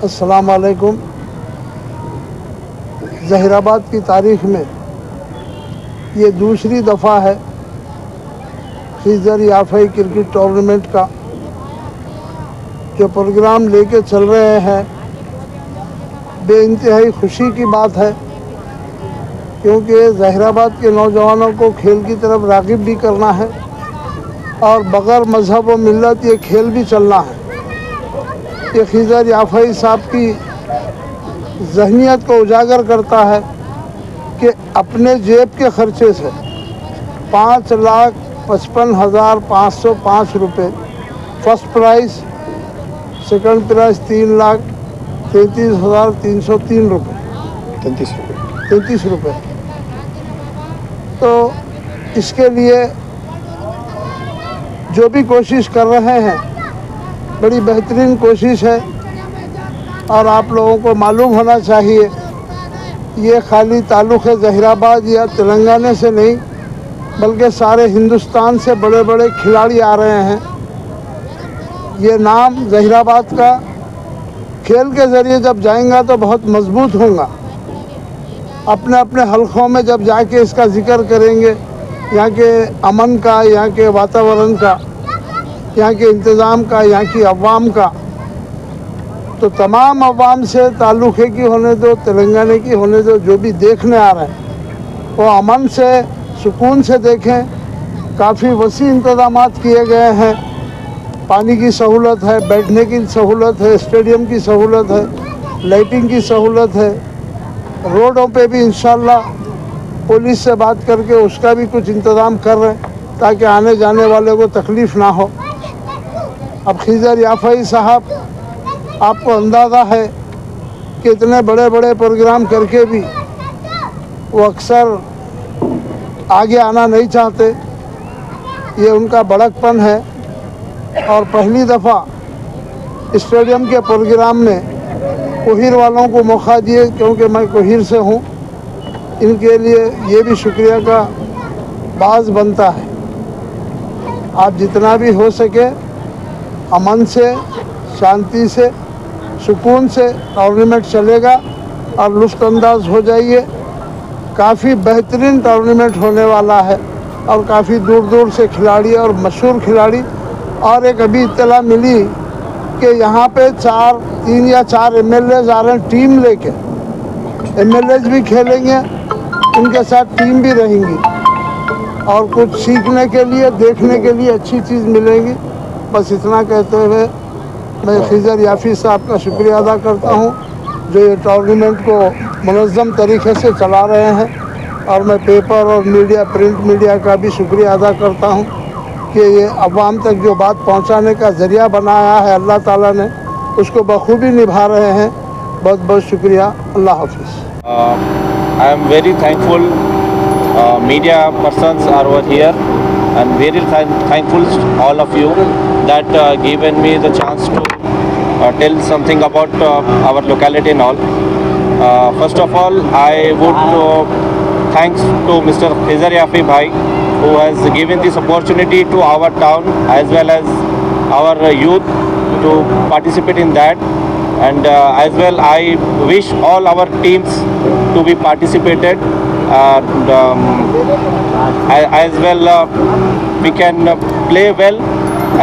अस्सलाम वालेकुम। ज़हीराबाद की तारीख़ में ये दूसरी दफ़ा है खिज़र याफ़ई क्रिकेट टूर्नामेंट का जो प्रोग्राम लेके चल रहे हैं। बेइंतहाई खुशी की बात है क्योंकि ज़हीराबाद के नौजवानों को खेल की तरफ राग़िब भी करना है और बग़ैर मज़हब व मिल्लत ये खेल भी चलना है। ये खिज़र याफ़ई साहब की ज़हनियत को उजागर करता है कि अपने जेब के ख़र्चे से 5,55,505 रुपये फर्स्ट प्राइज़, सेकंड प्राइज़ 3,33,303 रुपये 33 रुपये। तो इसके लिए जो भी कोशिश कर रहे हैं बड़ी बेहतरीन कोशिश है और आप लोगों को मालूम होना चाहिए ये खाली ताल्लुक़ है ज़हीराबाद या तेलंगाना से नहीं बल्कि सारे हिंदुस्तान से बड़े बड़े खिलाड़ी आ रहे हैं। ये नाम ज़हीराबाद का खेल के ज़रिए जब जाएंगा तो बहुत मजबूत होगा। अपने अपने हलकों में जब जाके इसका ज़िक्र करेंगे यहाँ के अमन का, यहाँ के वातावरण का, यहाँ के इंतज़ाम का, यहाँ की अवाम का, तो तमाम अवाम से ताल्लुक़ की होने दो, तेलंगाना की होने दो, जो भी देखने आ रहे हैं वो अमन से सुकून से देखें। काफ़ी वसी इंतज़ाम किए गए हैं। पानी की सहूलत है, बैठने की सहूलत है, स्टेडियम की सहूलत है, लाइटिंग की सहूलत है। रोडों पे भी इंशाल्लाह पुलिस से बात करके उसका भी कुछ इंतज़ाम कर रहे हैं ताकि आने जाने वाले को तकलीफ़ ना हो। अब खिज़र याफ़ई साहब, आपको अंदाज़ा है कि इतने बड़े बड़े प्रोग्राम करके भी वो अक्सर आगे आना नहीं चाहते। ये उनका बड़कपन है और पहली दफ़ा स्टेडियम के प्रोग्राम में कोहिर वालों को मौका दिए क्योंकि मैं कोहिर से हूँ। इनके लिए ये भी शुक्रिया का बाज़ बनता है। आप जितना भी हो सके अमन से, शांति से, सुकून से टूर्नामेंट चलेगा और लुत्फ़अंदाज़ हो जाइए। काफ़ी बेहतरीन टूर्नामेंट होने वाला है और काफ़ी दूर दूर से खिलाड़ी और मशहूर खिलाड़ी। और एक अभी इत्तला मिली कि यहाँ पे 3 या 4 MLAs आ रहे हैं टीम लेके। MLAs भी खेलेंगे, उनके साथ टीम भी रहेंगी और कुछ सीखने के लिए, देखने के लिए अच्छी चीज़ मिलेगी। बस इतना कहते हुए मैं खिज़र याफ़ई साहब का शुक्रिया अदा करता हूँ जो ये टूर्नामेंट को मुनज़्ज़म तरीके से चला रहे हैं। और मैं पेपर और मीडिया, प्रिंट मीडिया का भी शुक्रिया अदा करता हूँ कि ये अवाम तक जो बात पहुँचाने का ज़रिया बनाया है अल्लाह ताला ने, उसको बखूबी निभा रहे हैं। बहुत बहुत शुक्रिया। अल्लाह हाफ़िज़। I am very thankful media persons are over here and very thankful all of you that given me the chance to tell something about our locality and all. First of all, I would thanks to Mr. Khizar Yafi Bhai who has given this opportunity to our town as well as our youth to participate in that. And as well I wish all our teams to be participated and as well we can play well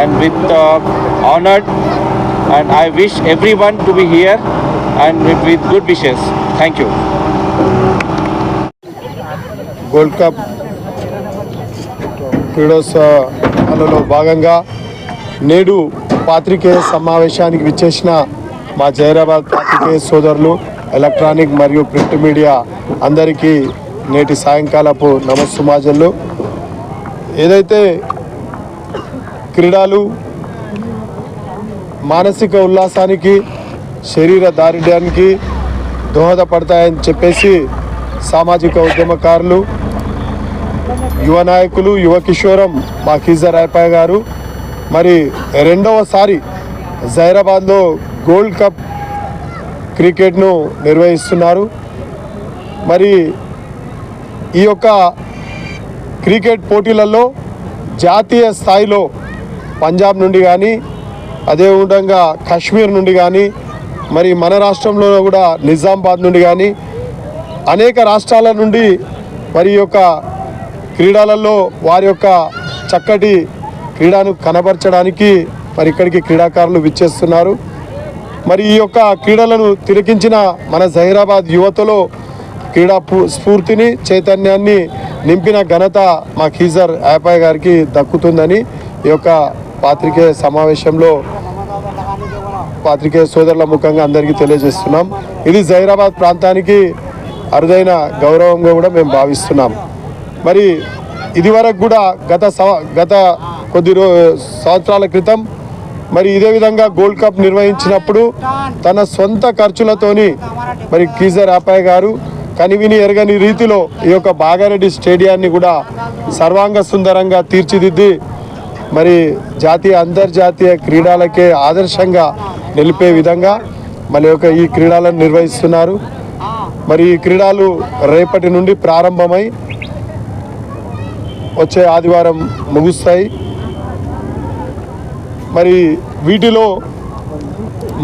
and with honored, and I wish everyone to be here and with good wishes. Thank you. Gold cup క్రీడోత్సవాలలో భాగంగా నేడు పాత్రికేయ సమావేశానికి విచ్చేసిన మా జహీరాబాద్ పాత్రికేయ సోదరులు, electronic మరియు ప్రింట్ మీడియా అందరికీ నేటి సాయంకాలపు నమస్సుమాజల్లు. ఏదైతే క్రీడలు మానసిక ఉల్లాసానికి, శరీర దారుఢ్యానికి దోహదపడతాయని చెప్పేసి సామాజిక ఉద్యమకారులు, యువ నాయకులు, యువ కిషోరం మా ఖిజర్ యాఫీ గారు మరి రెండవసారి జహీరాబాద్లో గోల్డ్ కప్ క్రికెట్ను నిర్వహిస్తున్నారు. మరి ఈ యొక్క క్రికెట్ పోటీలలో జాతీయ స్థాయిలో పంజాబ్ నుండి కానీ, అదేవిధంగా కాశ్మీర్ నుండి కానీ, మరి మన రాష్ట్రంలో కూడా నిజామాబాద్ నుండి కానీ అనేక రాష్ట్రాల నుండి మరి యొక్క క్రీడలలో వారి యొక్క చక్కటి క్రీడను కనబరచడానికి మరి ఇక్కడికి క్రీడాకారులు విచ్చేస్తున్నారు. మరి ఈ యొక్క క్రీడలను తిలకించిన మన జహీరాబాద్ యువతలో క్రీడా స్ఫూర్తిని చైతన్యాన్ని నింపిన ఘనత మా ఖీజర్ యాపాయ్ గారికి దక్కుతుందని ఈ యొక్క పాత్రికేయ సమావేశంలో పాత్రికేయ సోదరుల ముఖంగా అందరికీ తెలియజేస్తున్నాం. ఇది జహీరాబాద్ ప్రాంతానికి అరుదైన గౌరవంగా కూడా మేము భావిస్తున్నాం. మరి ఇదివరకు కూడా గత కొద్ది సంవత్సరాల క్రితం మరి ఇదే విధంగా గోల్డ్ కప్ నిర్వహించినప్పుడు తన సొంత ఖర్చులతోని మరి ఖీజర్ యాపాయ్ గారు కనివిని ఎరగని రీతిలో ఈ యొక్క బాగారెడ్డి స్టేడియాన్ని కూడా సర్వాంగ సుందరంగా తీర్చిదిద్ది మరి జాతీయ అంతర్జాతీయ క్రీడలకే ఆదర్శంగా నిలిపే విధంగా మరి యొక్క ఈ క్రీడలను నిర్వహిస్తున్నారు. మరి ఈ క్రీడలు రేపటి నుండి ప్రారంభమై వచ్చే ఆదివారం ముగుస్తాయి. మరి వీటిలో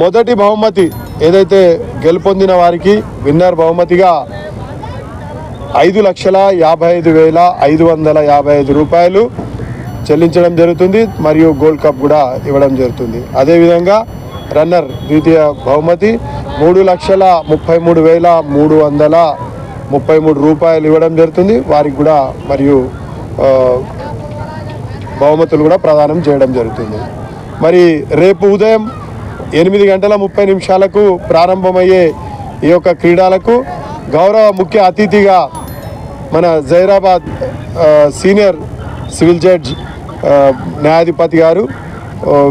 మొదటి బహుమతి ఏదైతే గెలుపొందిన వారికి విన్నర్ బహుమతిగా 5,55,555 రూపాయలు చెల్లించడం జరుగుతుంది. మరియు గోల్డ్ కప్ కూడా ఇవ్వడం జరుగుతుంది. అదేవిధంగా రన్నర్ ద్వితీయ బహుమతి 3,33,333 రూపాయలు ఇవ్వడం జరుగుతుంది. వారికి కూడా మరియు బహుమతులు కూడా ప్రదానం చేయడం జరుగుతుంది. మరి రేపు ఉదయం 8:30 ప్రారంభమయ్యే ఈ యొక్క క్రీడలకు గౌరవ ముఖ్య అతిథిగా మన జహీరాబాద్ సీనియర్ సివిల్ జడ్జ్ న్యాయాధిపతి గారు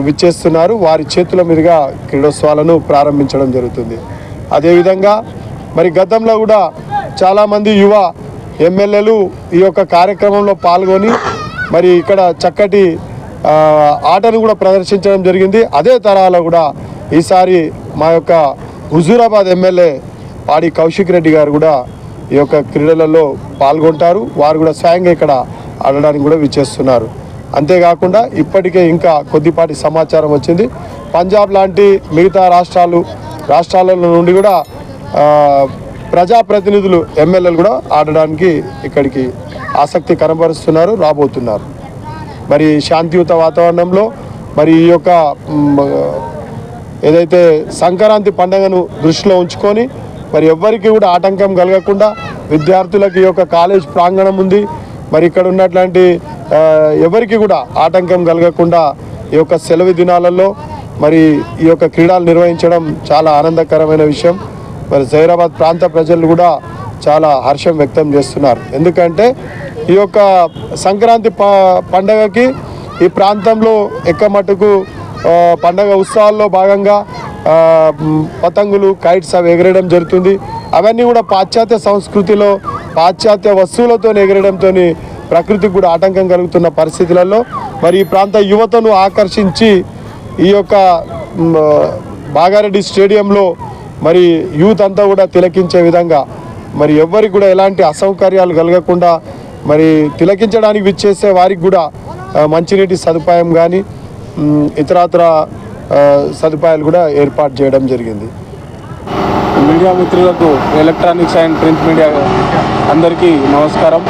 విచ్చేస్తున్నారు. వారి చేతుల మీదుగా క్రీడోత్సవాలను ప్రారంభించడం జరుగుతుంది. అదేవిధంగా మరి గతంలో కూడా చాలామంది యువ ఎమ్మెల్యేలు ఈ యొక్క కార్యక్రమంలో పాల్గొని మరి ఇక్కడ చక్కటి ఆటను కూడా ప్రదర్శించడం జరిగింది. అదే తరహాలో కూడా ఈసారి మా యొక్క హుజూరాబాద్ ఎమ్మెల్యే పాడి కౌశిక్ రెడ్డి గారు కూడా ఈ యొక్క క్రీడలలో పాల్గొంటారు. వారు కూడా స్వయంగా ఇక్కడ ఆడడానికి కూడా విచ్చేస్తున్నారు. అంతేకాకుండా ఇప్పటికే ఇంకా కొద్దిపాటి సమాచారం వచ్చింది. పంజాబ్ లాంటి మిగతా రాష్ట్రాల నుండి కూడా ప్రజాప్రతినిధులు ఎమ్మెల్యేలు కూడా ఆడడానికి ఇక్కడికి ఆసక్తి కనబరుస్తున్నారు, రాబోతున్నారు. మరి శాంతియుత వాతావరణంలో మరి ఈ యొక్క ఏదైతే సంక్రాంతి పండుగను దృష్టిలో ఉంచుకొని మరి ఎవ్వరికి కూడా ఆటంకం కలగకుండా విద్యార్థులకు ఈ యొక్క కాలేజ్ ప్రాంగణం ఉంది. మరి ఇక్కడ ఉన్నట్లాంటి ఎవరికి కూడా ఆటంకం కలగకుండా ఈ యొక్క సెలవు దినాలలో మరి ఈ యొక్క క్రీడలు నిర్వహించడం చాలా ఆనందకరమైన విషయం. మరి జహీరాబాద్ ప్రాంత ప్రజలు కూడా చాలా హర్షం వ్యక్తం చేస్తున్నారు. ఎందుకంటే ఈ యొక్క సంక్రాంతి పండగకి ఈ ప్రాంతంలో ఎక్కమట్టుకు పండగ ఉత్సవాల్లో భాగంగా పతంగులు, కైట్స్ అవి ఎగరడం జరుగుతుంది. అవన్నీ కూడా పాశ్చాత్య సంస్కృతిలో పాశ్చాత్య వస్తువులతో ఎగరడంతో ప్రకృతికి కూడా ఆటంకం కలుగుతున్న పరిస్థితులలో మరి ఈ ప్రాంత యువతను ఆకర్షించి ఈ యొక్క బాగారెడ్డి స్టేడియంలో మరి యూత్ అంతా కూడా తిలకించే విధంగా మరి ఎవ్వరికి కూడా ఎలాంటి అసౌకర్యాలు కలగకుండా మరి తిలకించడానికి విచ్చేసే వారికి కూడా మంచినీటి సదుపాయం కానీ ఇతరత్ర సదుపాయాలు కూడా ఏర్పాటు చేయడం జరిగింది. మీడియా మిత్రులకు, ఎలక్ట్రానిక్స్ అండ్ ప్రింట్ మీడియా అందరికీ నమస్కారం.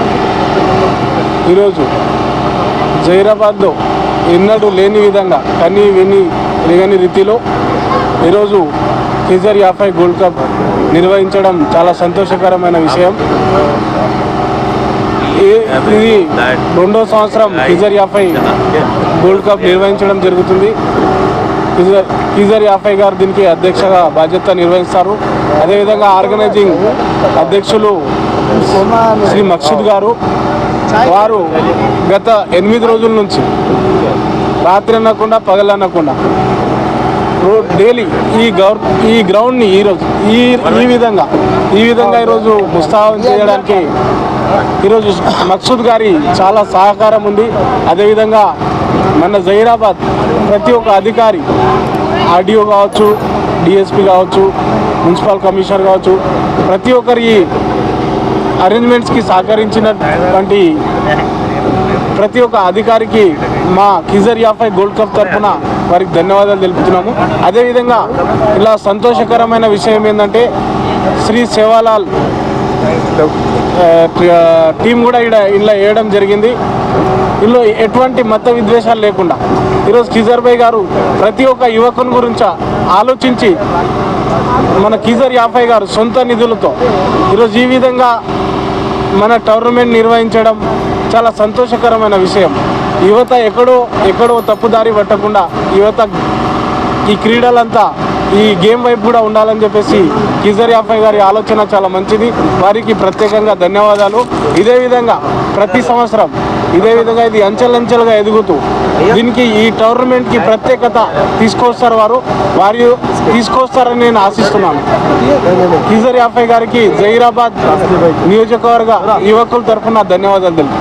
ఈరోజు జహీరాబాద్లో ఎన్నడూ లేని విధంగా కనీ విని ఎరగని రీతిలో ఈరోజు ఖీజర్ యాపాయ్ గోల్డ్ కప్ నిర్వహించడం చాలా సంతోషకరమైన విషయం. ఇది 2వ సంవత్సరం ఖీజర్ యాపాయ్ గోల్డ్ కప్ నిర్వహించడం జరుగుతుంది. ఖీజర్ యాపాయ్ గారు దీనికి అధ్యక్షగా బాధ్యత నిర్వహిస్తారు. అదేవిధంగా ఆర్గనైజింగ్ అధ్యక్షులు శ్రీ మక్షిద్ గారు, వారు గత 8 రోజుల నుంచి రాత్రి అనకుండా పగలనకుండా డైలీ ఈ గ్రౌండ్ని ఈ విధంగా ఈరోజు ముస్తాబు చేయడానికి ఈరోజు మక్సూద్ గారి చాలా సహకారం ఉంది. అదేవిధంగా మన జహీరాబాద్ ప్రతి ఒక్క అధికారి, ఆర్డీఓ కావచ్చు, డిఎస్పీ కావచ్చు, మున్సిపల్ కమిషనర్ కావచ్చు, ప్రతి ఒక్కరి అరేంజ్మెంట్స్కి ప్రతి ఒక్క అధికారికి మా ఖీజర్ యాపాయ్ గోల్డ్ కప్ తరఫున వారికి ధన్యవాదాలు తెలుపుతున్నాము. అదేవిధంగా ఇలా సంతోషకరమైన విషయం ఏంటంటే శ్రీ సేవాలాల్ టీం కూడా ఇలా వేయడం జరిగింది. ఇందులో ఎటువంటి మత విద్వేషాలు లేకుండా ఈరోజు ఖిజర్ భాయ్ గారు ప్రతి ఒక్క యువకుని గురించి ఆలోచించి మన ఖిజర్ యాఫై గారు సొంత నిధులతో ఈరోజు ఈ విధంగా మన టోర్నమెంట్ నిర్వహించడం చాలా సంతోషకరమైన విషయం. యువత ఎక్కడో తప్పుదారి పట్టకుండా యువత ఈ క్రీడలంతా ఈ గేమ్ వైపు కూడా ఉండాలని చెప్పేసి ఖిజర్ యాఫై గారి ఆలోచన చాలా మంచిది. వారికి ప్రత్యేకంగా ధన్యవాదాలు. ఇదే విధంగా ప్రతి సంవత్సరం ఇదే విధంగా ఇది అంచెలంచెలుగా ఎదుగుతూ దీనికి ఈ టోర్నమెంట్కి ప్రత్యేకత వారు తీసుకొస్తారని నేను ఆశిస్తున్నాను. ఖిజర్ యాఫై గారికి జహీరాబాద్ నియోజకవర్గ యువకుల తరఫున ధన్యవాదాలు తెలుపు.